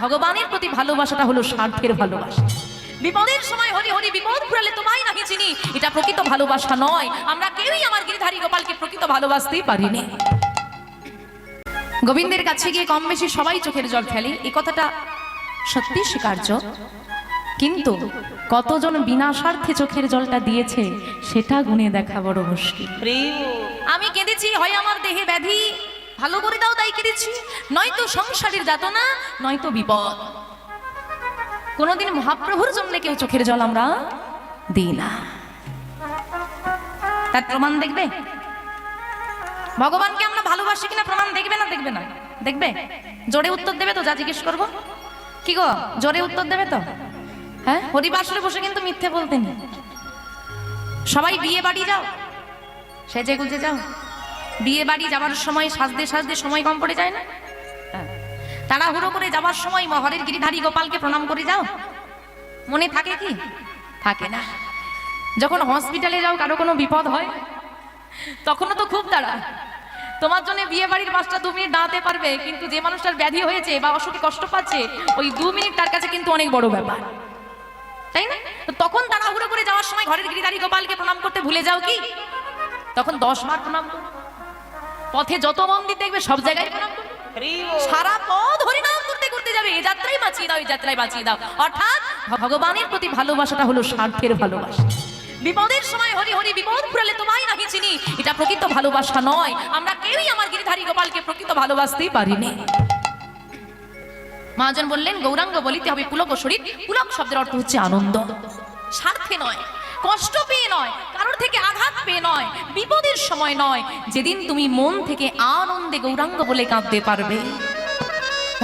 ভগবানের প্রতি ভালোবাসাটা হলো স্বার্থের ভালোবাসা। বিপদের সময় হরি হরি, বিপদ ফুরালে তোমায় নাহি চিনি, এটা প্রকৃত ভালোবাসা নয়। আমরা কেউই আমার গিরিধারী গোপালকে প্রকৃত ভালোবাসতেই পারিনি। গোবিন্দের কাছে গিয়ে কম বেশি সবাই চোখের জল ফেলে, এই কথাটা সত্যি স্বীকার্য, কিন্তু কতজন বিনা স্বার্থে চোখের জলটা দিয়েছে সেটা গুণে দেখা বড় মুশকিল। আমি কেঁদেছি, হয় আমার দেহে ব্যাধি, ভালো করে দাও তাই কেঁদেছি, নয়তো সংসারের যাতনা, নয়তো বিপদ। কোনোদিন মহাপ্রভুর জন্য কেউ চোখের জল আমরা দিই না। তার প্রমাণ দেখবে? ভগবানকে আমরা ভালোবাসি কিনা প্রমাণ দেখবে না? দেখবে না? দেখবে? জোরে উত্তর দেবে তো? যা জিজ্ঞেস করবো কি গো, জোরে উত্তর দেবে তো? হ্যাঁ, হরিবাসরে বসে কিন্তু মিথ্যে বলতেন। সবাই বিয়ে বাড়ি যাও, সেজে গুজে যাও, বিয়ে বাড়ি যাবার সময় সাজতে সাজতে সময় কম পড়ে যায় না? তাড়াহুড়ো করে যাবার সময় মহরের গিরিধারী গোপালকে প্রণাম করে যাও, মনে থাকে কি? থাকে না। যখন হসপিটালে যাও, কারো কোনো বিপদ হয়, তখনও তো খুব তাড়া। তোমার জন্য বিয়ে বাড়ির বাসটা 2 মিনিট দাঁড়াতে পারবে, কিন্তু যে মানুষটার ব্যাধি হয়েছে বা অসুখে কষ্ট পাচ্ছে, ওই 2 মিনিট তার কাছে কিন্তু অনেক বড় ব্যাপার, তাই না? তখন তাড়াহুড়ো করে যাওয়ার সময় ঘরের গিরিধারী গোপালকে প্রণাম করতে ভুলে যাও কি? তখন 10 বার প্রণাম করো। পথে যত মন্দির দেখবে সব জায়গায় প্রণাম করো, সারা পথ হরিনাম করতে করতে যাবে, এই যাত্রায় বাঁচিয়ে দাও, এই যাত্রায় বাঁচিয়ে দাও। অর্থাৎ ভগবানের প্রতি ভালোবাসাটা হলো স্বার্থের ভালোবাসা। বিপদের সময় হরি হরি, বিপদ ফুরালে তোমায় নাহি চিনি, এটা প্রকৃত ভালোবাসা নয়। আমরা কেউই আমার গিরিধারী গোপালকে প্রকৃত ভালোবাসতেই পারিনি। মহাজন বললেন, গৌরাঙ্গ বলিতে হবে পুলক শরীর। পুলক শব্দের অর্থ হচ্ছে আনন্দ, স্বার্থে নয়, কষ্ট পেয়ে নয়, কারোর থেকে আঘাত পেয়ে নয়, বিপদের সময় নয়, যেদিন তুমি মন থেকে আনন্দে গৌরাঙ্গ বলে কাঁদতে পারবে।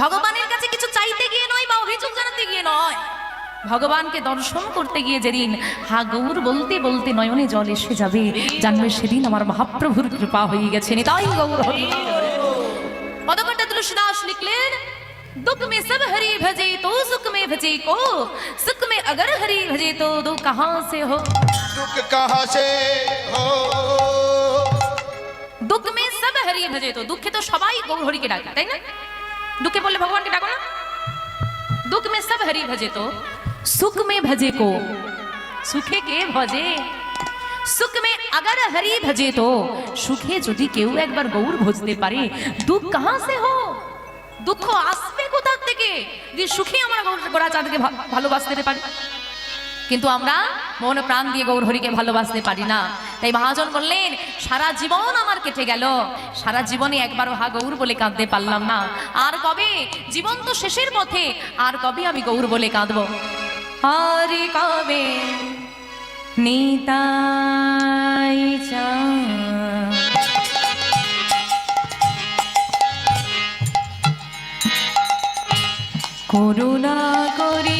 ভগবানের কাছে কিছু চাইতে গিয়ে নয় বা অভিযোগ জানাতে গিয়ে নয়, ভগবানকে দর্শন করতে গিয়ে যেদিন হা গৌর বলতে বলতে নয়নে জল এসে যাবে, জানবে সেদিন আমার মহাপ্রভুর কৃপা হয়ে গেছে। তাই গৌর হরি। পদকর্তা তুলসীদাস লিখলেন, दुख में सब हरि भजे तो सुख में भजे को, सुख में अगर हरि भजे तो दुख कहाँ से हो, दुख कहाँ से हो। दुख में सब हरि भजे तो, दुखे तो सबाई गौर हरि के डाके, ताई ना? दुखे बोले भगवान के डाको ना। दुख में सब हरि भजे तो सुख में भजे को, सुखे के भजे, सुख में अगर हरि भजे तो, सुखे যদি কেউ একবার গৌর ভজতে পারে, দুঃখ कहाँ से हो, দুঃখ আসবে কোথা থেকে যে সুখে আমরা গোরাচাঁদকে ভালোবাসতে পারি? কিন্তু আমরা মন প্রাণ দিয়ে গৌর হরিকে ভালোবাসতে পারি না। তাই মহাজন বললেন, সারা জীবন আমার কেটে গেল, সারা জীবনে একবারও হা গৌর বলে কাঁদতে পারলাম না। আর কবে? জীবন তো শেষের পথে, আর কবে আমি গৌর বলে কাঁদবো? হরি কবে নিতাই চাঁদ করুণা করিবে,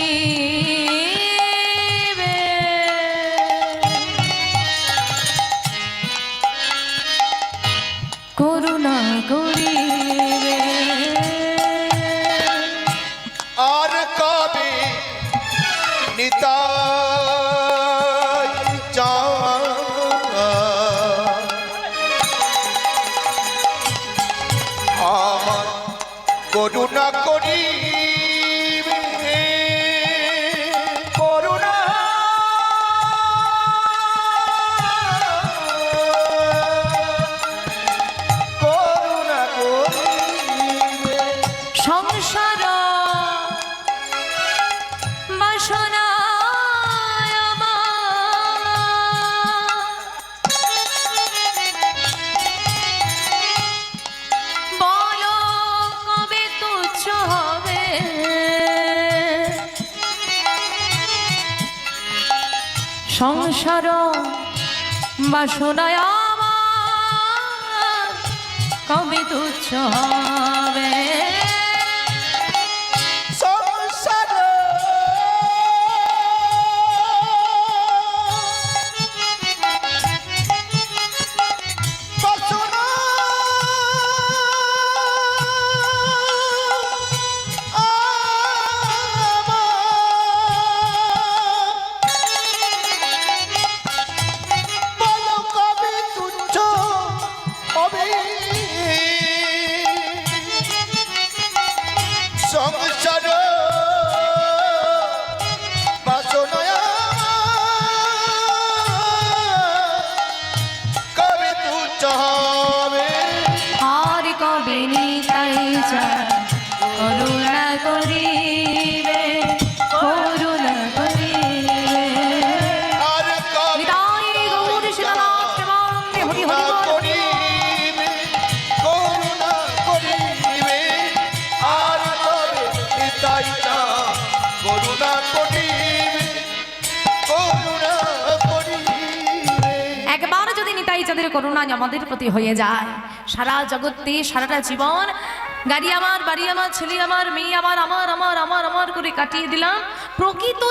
করুণা করিবে, আর কবে নিতাই চাঁদ আমার করুণা করি, সংসার বাসনা বলো কবে তুচ্ছ হবে, সংসার বাসনায় আমার কবে তুচ্ছ হবে। চাঁদের করুণা আমাদের প্রতি হয়ে যায়। সারা জগতে সারাটা জীবন গাড়ি আমার, বাড়ি আমার, ছেলে আমার, মেয়ে আমার, আমার আমার আমার আমার করে কাটিয়ে দিলাম। প্রকৃত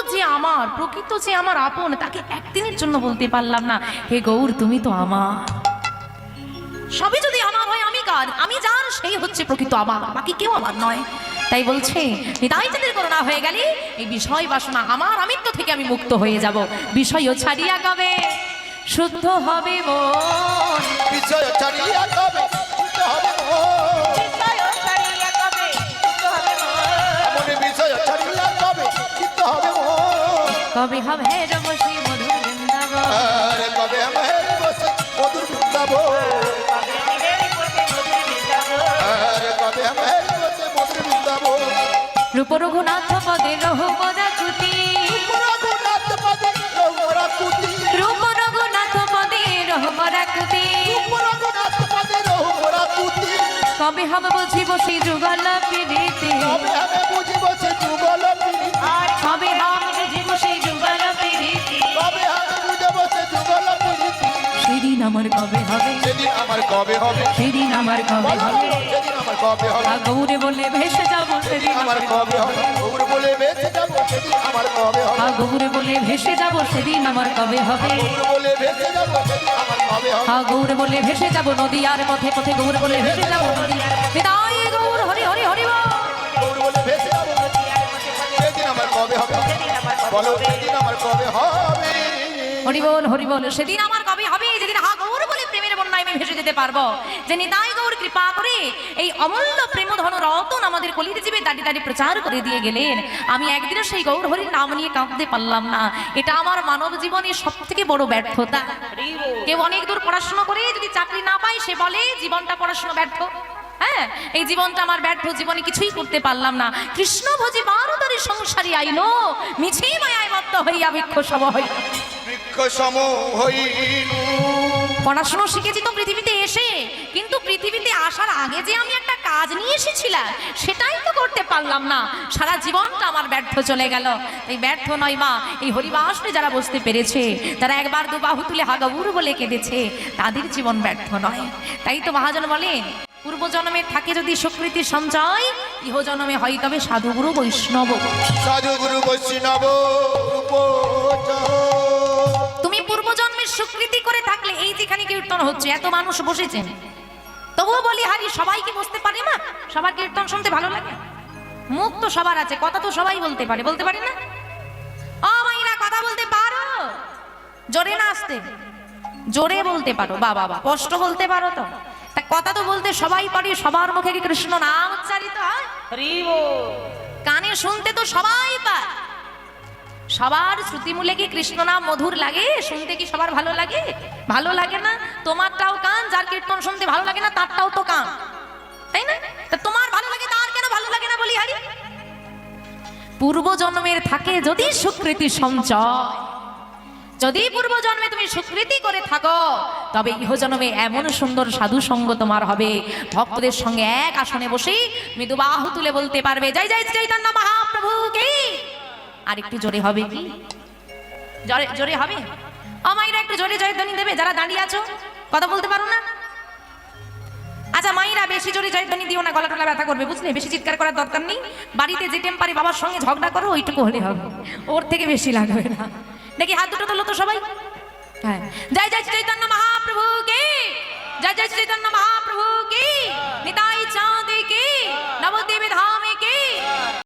যে আমার আপন, তাকে একদিনের জন্য বলতে পারলাম না, হে গৌর তুমি তো আমার। সবই যদি আমার হয় আমি কার, আমি যার, সেই হচ্ছে প্রকৃত আমার, বাকি কেউ আমার নয়। তাই বলছে নিতাই চাঁদের করুণা হয়ে গেলে এই বিষয় বাসনা আমার আমিত্ব থেকে আমি মুক্ত হয়ে যাব। বিষয়ও ছাড়িয়া কবে শুদ্ধ হবে মন, বিষয় ছাড়িয়া কবে শুদ্ধ হবে মন, মনে বিষয় ছাড়িয়া কবে শুদ্ধ হবে মন, কবে হবে রবশী মধুর বৃন্দাবন, আরে কবে আমার বসে মধুর বৃন্দাবন, আরে কবে আমার বসে মধুর বৃন্দাবন, রূপ রঘুনাথ পদে রঘুপদাকুতি, রঘুনাথ পদে রঘুরাকুতি, রূপ রঘুনাথ পদে রঘুপদাকুতি, রঘুনাথ পদে রঘুরাকুতি, কবে হবে বুঝিব সেই যুগল প্রীতি, কবে আমি বুঝিব সে যুগল প্রীতি, কবে হবে বুঝিব সেই যুগল প্রীতি, কবে আমি বুঝিব সে যুগল প্রীতি, সেদিন আমার কবে হবে, সেদিন আমার কবে হবে, সেদিন আমার কবে হবে, সেদিন আমার কবে হবে, গৌরে বলে ভেসে যাব সেদিন আমার কবে হবে, গৌর বলে বেঁচে যাবো সেদিন আমার কবে হবে, গৌরে বলে ভেসে যাব সেদিন আমার কবে হবে, গৌর বলে বেঁচে যাবো সেদিন আমার কবে হবে, গৌরে বলে ভেসে যাব নদীয়ার পথে পথে, গৌর বলে ভেসে যাব নদীয়ার বিদায় গৌর হরি হরি হরি বল। গৌর বলে বেঁচে যাবো সেদিন আমার কবে হবে, বলো সেদিন আমার কবে হবে, হরি বল হরি বল। সেদিন আমার কবে হবে, যেদিন গৌর বলে প্রেমের বন্যায় আমি ভেসে যেতে পারবো। যে নিতাই গৌর কৃপা করে এই অমূল্য প্রেমধন রতন আমাদের কলির জীবে দাঁড়িয়ে দাঁড়িয়ে প্রচার করে দিয়ে গেলেন। আমি একদিনও সেই গৌর হরির নাম নিয়ে কাঁদতে পারলাম না। এটা আমার মানব জীবনের সব থেকে বড় ব্যর্থতা। কেউ অনেক দূর পড়াশোনা করে যদি চাকরি না পায়, সে বলে জীবনটা পড়াশোনা ব্যর্থ। হ্যাঁ, এই জীবনটা আমার ব্যর্থ, জীবনে কিছুই করতে পারলাম না। কৃষ্ণ ভোজি বারুদারি সংসারী আইলো, মিছে মায়ায় মত্ত হইয়া বৃক্ষ সম হই। বৃক্ষ সম হইল, পড়াশোনা শিখেছি তো পৃথিবীতে এসে, কিন্তু পৃথিবীতে আসার আগে যে আমি একটা কাজ নিয়ে এসেছিলাম সেটাই তো করতে পারলাম না। সারা জীবনটা আমার ব্যর্থ চলে গেল। এই ব্যর্থ নয় মা, এই হরিবাসনে যারা বসতে পেরেছে, যারা একবার দু বাহু তুলে হাগাবুর বলে কেঁদেছে, তাদের জীবন ব্যর্থ নয়। তাই তো মহাজন বলেন, পূর্বজন্মে থাকে যদি সুকৃতি সঞ্চয়, ইহজন্মে হয় তবে সাধুগুরু বৈষ্ণব। সাধুগুরু বৈষ্ণব উপচয়। তুমি পূর্বজন্মের স্বীকৃতি করে থাকলে, এই যেখানে কীর্তন হচ্ছে এত মানুষ বসেছেন, তবুও বলি হারি সবাই কি বসতে পারে না? সবার কীর্তন শুনতে ভালো লাগে? মুখ তো সবার আছে, কথা তো সবাই বলতে পারে, বলতে পারে না? ও মাইরা কথা বলতে পারো? জোরে না আসতে, জোরে বলতে পারো, বাবা বা স্পষ্ট বলতে পারো তো? তা কথা তো বলতে সবাই পারে, সবার মুখে কি কৃষ্ণ নাম উচ্চারিত হয়? কানে শুনতে তো সবাই পায়। সবার শ্রুতিমূলে কি কৃষ্ণ নাম মধুর লাগে? শুনতে কি সবার ভালো লাগে? ভালো লাগে না? তোমারটাও কান, যার কীর্তন শুনতে ভালো লাগে না তারটাও তো কান, তাই না? তা তোমার ভালো লাগে, তার কেন ভালো লাগে না বলি হারি? পূর্বজন্মের থাকে যদি সুকৃতি সঞ্চয়, যদি পূর্বজন্মে তুমি সুকৃতি করে থাকো, তবে ইহজন্মে এমন সুন্দর সাধু সঙ্গ তোমার হবে, ভক্তদের সঙ্গে এক আসনে বসে মৃদু বাহু তুলে বলতে পারবে জয় জয় চৈতন্য মহাপ্রভু কি। আর একটু জোরে হবে কি? জোরে জোরে হবে? মাইরা একটু জোরে জয়ধ্বনি দেবে যারা দাঁড়িয়ে আছো, কথা বলতে পারো না? আচ্ছা মাইরা বেশি জোরে জয়ধ্বনি দিও না, গলা টলা ব্যথা করবে, বুঝলে? বেশি চিৎকার করার দরকার নেই। বাড়িতে যে টেম্পারি বাবার সঙ্গে ঝগড়া করো ওইটুকু হলে হবে, ওর থেকে বেশি লাগবে না। দেখি হাত দুটো তোলো তো সবাই। হ্যাঁ, জয় জয় চৈতন্য মহাপ্রভু কি, জয় জয় চৈতন্য মহাপ্রভু